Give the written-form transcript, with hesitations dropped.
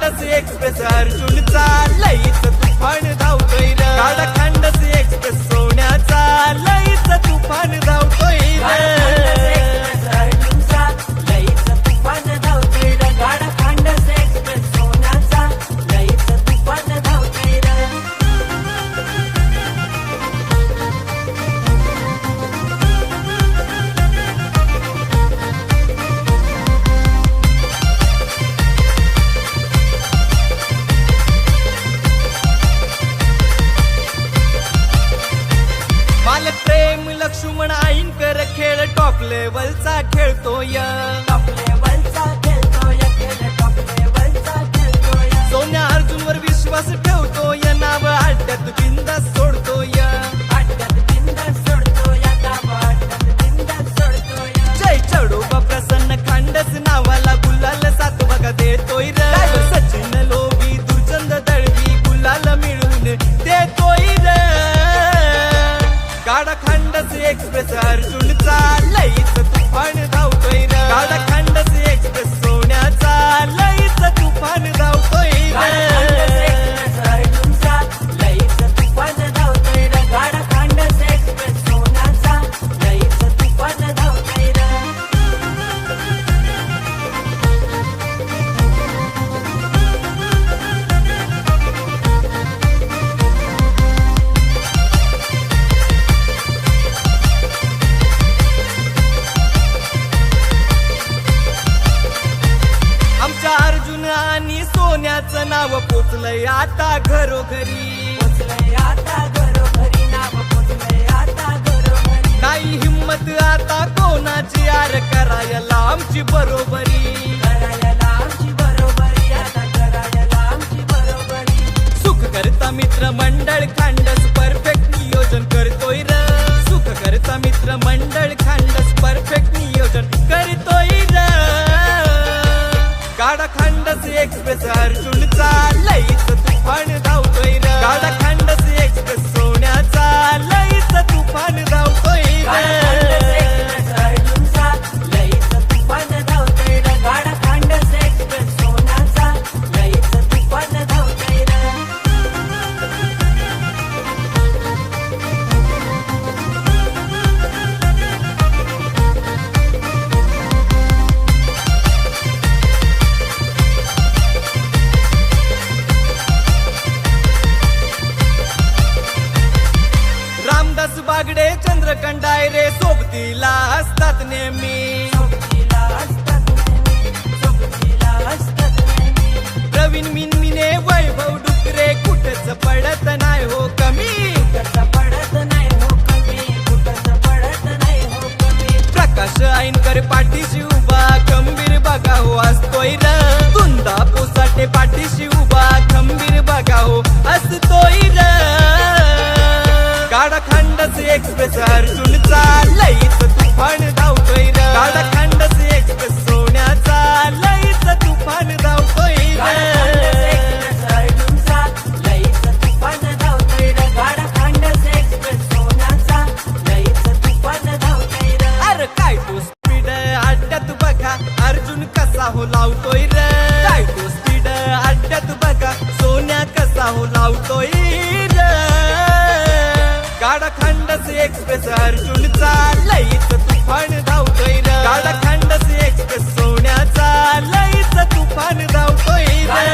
खंडस express अर्जुनचा लईच तुफान धावतोय रे, गाडा खंडस एक्सप्रेस सोन्याचा लईच तुफान धावतोय रे। प्रेम लक्ष्मण आईंकर खेळ टॉप लेवलचा खेळतोय, टॉप लेवलचा खेळतोय, टॉप लेवलचा खेळतोय। सोन्या अर्जुनवर विश्वास ठेवतोय, नाव अड्ड्यात बिंदास सोडतोय, अड्ड्यात बिंदास सोडतोय, नाव अड्ड्यात बिंदास सोडतोय। जय चढोबा प्रसन्न खंडस नावाला गुलाल सात बघा देतोय रे, सचिन लोभी दुर्चंद दळवी गुलाल मिळून देतोय रे। गाडा खंडस एक्सप्रेस अर्जुनचा लईच तुफान धावतोय रे, गाडा खंडस एक्सप्रेस सोन्याचा लईच तुफान धावतोय रे। अर्जुनचा लईच तुफान धावतोय रे, गाडा खंडस एक्सप्रेस सोन्याचा लईच तुफान धावतोय रे। आमच्या अर्जुन आणि सोन्याचं नाव पोचलंय आता घरोघरी, पोचलंय आता घरोघरी, नाव पोचलंय आता घरोघरी। नाही हिम्मत आता कोणाची यार करायला आमची बरोबरी, करायला आमची बरोबरी, आता करायला आमची बरोबरी। सुख करता मित्र मंडळ खंडस परफेक्ट नियोजन करतोय र, सुख करता मित्र मंडळ खंडस परफेक्ट नियोजन करतोय र। गाडा खंडस एक्सप्रेस अर्जुनचा लईच तुफान धावतोय रे, गाडा खंडस एक्सप्रेस सोन्याचा लईच तुफान धावतोय रे। अर्जुनचा लईच तुफान धावतोय रे, गाडा खंडस एक्सप्रेस सोन्याचा लईच तुफान धावतोय रे। रामदास बागडे चंद्रकंडाय रे सोबतीला असतात नेहमी, सोबतीला असतात नेहमी, सोबतीला असतात नेहमी। प्रवीण मिनमिने वैभव डुकरे कुठंच पडत नाही हो कमी, कुठंच पडत नाही हो कमी, कुठंच पडत नाही हो कमी। प्रकाश ऐनकर पाठीशी उभा खंबीर बघा हो असतोय र, कुंदा पोसाटे पाठीशी उभा खंबीर बघा हो असतोय र। गाडा खंडस एक्सप्रेस अर्जुनचा लईच तुफान धावतोय रे, गाडा खंडस एक्सप्रेस सोन्याचा लईच तुफान धावतोय रे। अर्जुनचा लईच तुफान धावतोय रे, गाडा खंडस एक्सप्रेस सोन्याचा लईच तुफान धावतोय रे। अरे काय तो स्पीड अड्ड्यात बघा अर्जुन कसा हो लावतोय रे, काय तो स्पीड अड्ड्यात बघा सोन्या कसा हो लावतोय रे। गाडा खंडस एक्सप्रेस अर्जुनचा लईच तुफान धावतोय रे, गाडा खंडस एक्सप्रेस सोन्याचा लईच तुफान धावतोय रे।